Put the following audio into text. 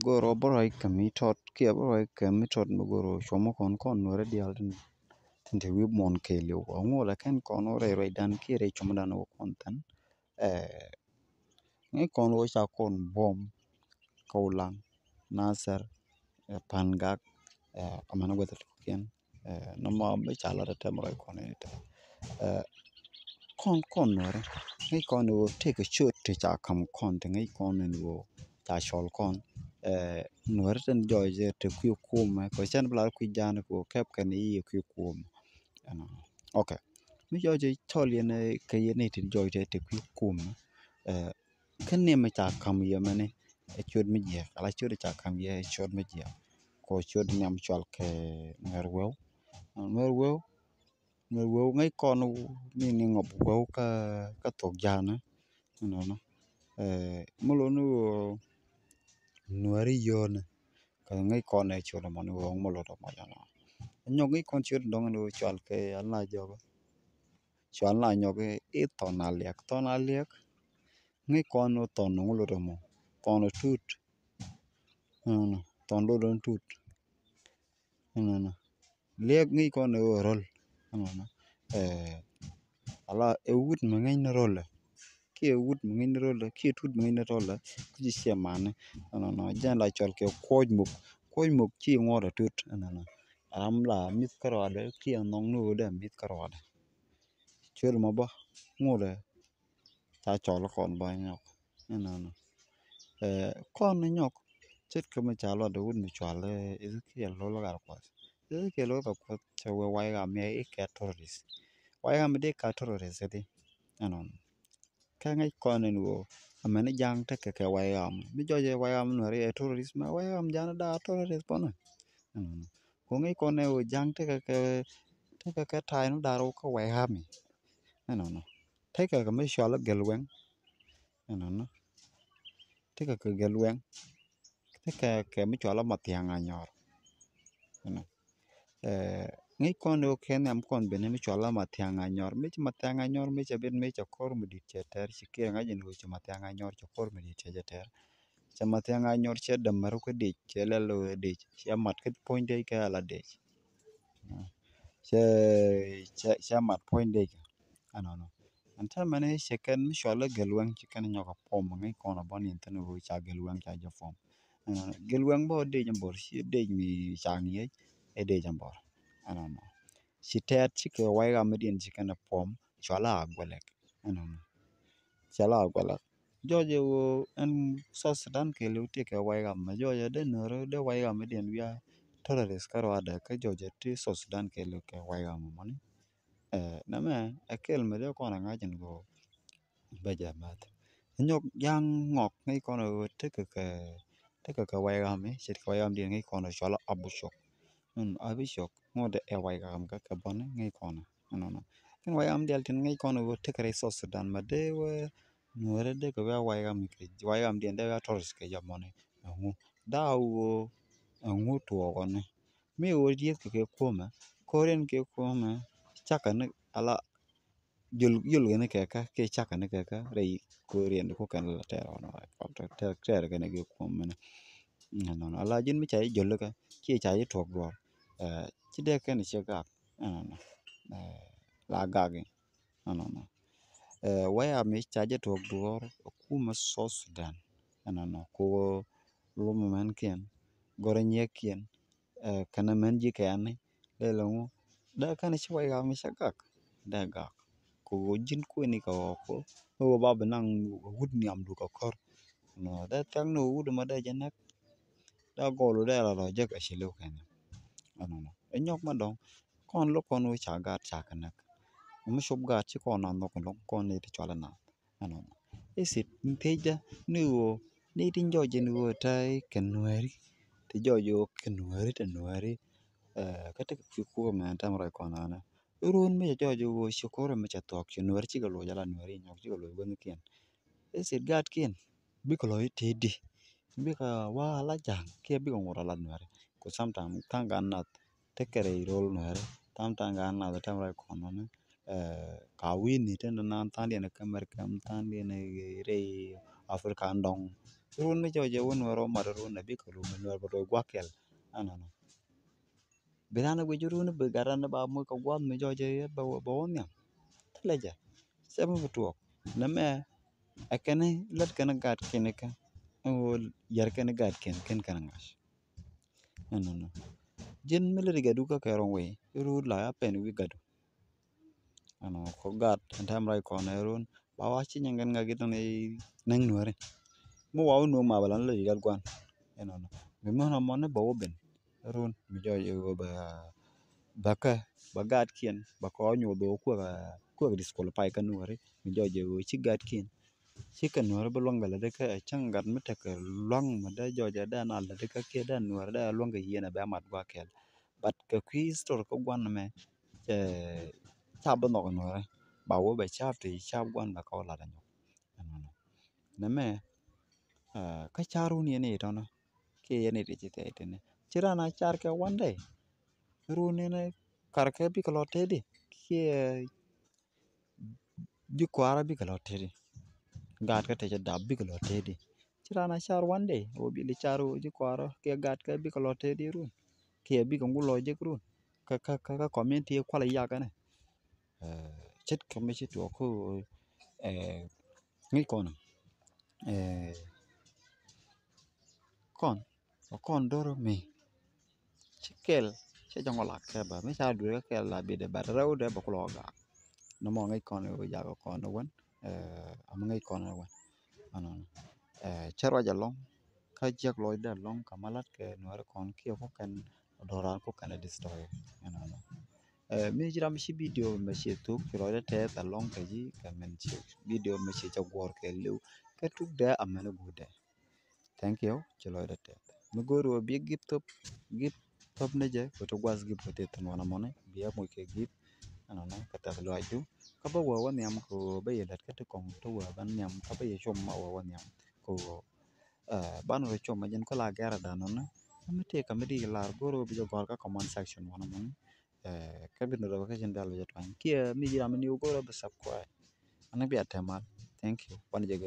goro boro kamitot kia boro kamitot goro chomo kon nore dial tinte wi mon kele ko ngola ken kon ore ro dan kire chomo dan ko kontan ngi kon wo cha kon bom kaulang nasar pangak amana gweta ken no ma be chala ta mo kon ita kon nore ngi kon wo take a shot to cha kam kon ngi kon wo ta shol kon nore ten joje te ku kuma ko chen bla ku jan ko kep kan yi ku kuma okay mi joje tolye ne kayene te joje te ku kuma kan ne ma cha kam ye mane e chod mi je ala chod cha kam ye chod mi je ko chod nyam chwal ke ngerwew ngerwew ngai kon ni ngob wew ka to jana no mulo no nuari yone ka ngai kon e chod mo no mulo to mo jana nyogi kon chod dong no chwal ke ala jogo chwal na nyoge e ton aliek ngai kon no ton no mulo to mo ton tut ton do don tut liek ngai kon e rol ala e wut mang'eny ne role ki wut mang'eny ne role ki tut mang'eny ne role ki sie mane jan la chol ke koj muk chi ngore tut am la mit karode ki nong no de mit karode chol mo ba ngore ta chol kon ba nyok kon nyok chet ke ma chalo de wut mi chwale Ezekiel lo gar kwa Ezekiel lo ga kwa chewe wai ga me e ke terrorist wai ga me de ka terrorist de ka ngai kon wo amene jang te ke wai ga mi joje wai ga no re terrorist ma wai ga jana da terrorist pona ko ngai kon ne wo jang te ke tai no daro ko wai ga mi te ke me shwala gelwen te ke gelwen te ke me chwala matianga nyor ngai kon no ken am kon bene mi chwala matianga nyor mi che ben mi che kor mi dit che ter chi ke nga jin che matianga nyor che kor mi dit che ter che matianga nyor che dam maru ko dit che le lo dit che mat ke point de ke ala dit che mat point de anta mane che ken mi chwala gelwang che ken nyoka pom ngai kon bon in tene wo cha gelwang cha je pom gelwang bo de jambor chi de mi chang ye e de jambor si tet si ke wai ga medien si kana pom chala agwelek chala agwelek joje wo en so Sudan ke lu ti ke wai ga ma joje de noro de wai ga medien wia terrorist karo ada ke joje ti so Sudan ke lu ke wai ga mo mani na me akel me de kona ngajin go beja mat nyok yang ngok ngai kono te ke wai ga me si ke wai ga medien ngai kono chala abushok abishok ngode e wai ga ka ka bon ngai kono ken wai am del tin ngai kono go te kare so Sudan ma de we nuore de ko wai ga mi ke wai am den de ga toris ke jamone ngu da wo ngu to gone mi wo die ke koma koren ke koma chaka ne ala yul ne ke chaka ne ke ka rei koren ko kan la tero no ter ke ne ke koma ala jin mi chai jol ka chi chai to go chi de ken che ga la gagi waya mi chaje to duor kuma so Sudan ko lumo man ken gore nyekien kana man ji kan le lo da kan chi waya mi shakak da ga ko jin ko ni ka ko wo ba nang wud ni am du ka kor no da tang no wud ma da janak da golo da la je ka shilo kan nyok ma dong kon lo kon wo chaga chakana mi shop ga chi kon na no kon ne ti chala na isit nteja ni wo ni tin joje ni wo tai kenwari ti jojo kenwari te nwari kata ku ko ma tam ra kon na urun mi jojo wo shukoro mi cha tok nwari chi ga lo jala nwari nyok chi ga lo gon kien isit gat kien bi ko lo ti di bi ka wa la jang ke bi ko ngora la nwari ko sometime tanga na te kere rol nwari tam tanga na tam ra kon na ka wini tena na tandi na kamer kam tandi na re Afrika ndong run mi joje won waro mar run na bi ko rum no bro gwakel ano no birana gwe run be garana ba mo ko gwam mi joje ba won ya teleja sema butuok na me akene lat kana gat keneka o yar kana gat ken kana ngas ano jen mele ga duka ka ron ru la pen wi gadu ano ko gat tam rai ko na run ba wa chi nyangan ga gitan e nang nuare mo wa no ma balan le gal kwan ano mi mo na mo ne ba oben run mi jo yo ba ka ba gat kien ba ko nyu do ko disqualify ka nuare mi jo yo chi gat kien chi ka nuare ba long gala de ka chang gat mi ta ka long ma da jo da na la de ka ke da nuare da long ga yena ba mat ba kel but ka kwi store ko gwan me cha ba no nuare ba wo ba cha ti cha gwan ba ko la da no na me ka charu ni ne to no ke ye ne ti te ne chira na char ka one day ru ne ne kar ka bi ko te di ke bi kwara bi ko te di gat ka te da bi ko te di chira na char one day o bi li charu ji kwara ke gat ka bi ko te di ru ke bi ko ngulo je ru ka community kwala ya ka ne chet ka me chi to ko ngi kono kon doro me chikel che jongo la ke ba me cha du ke la bi de ba raw de ba ko ga no mo ngai kono ja ko kono won am ngai kono won ano chero ja long ka jak loy da long kamalat ke no kon ki ko kan dora ko kan destroy ano mi jira mi video me che tu ro de te ta long ka ji ka men che video me che ja gor ke lu ka tu da amana gude thank you chelo de te mi goro bi gip top ne je ko to gwas gip ko te tan wana mone biya mo ke gip ano no kata lo aju ka ba wa nyam ko ba ye dat ka to kong to wa ban nyam ka ba ye chom ma wa nyam ko ban ro chom ma jen ko la gara da no na mi te ka mi di la goro bi jo gor ka comment section wana mone ka bi no ka jen dalo je twan ki mi jira mi ni goro ba sab ko ana bi atema thank you pan je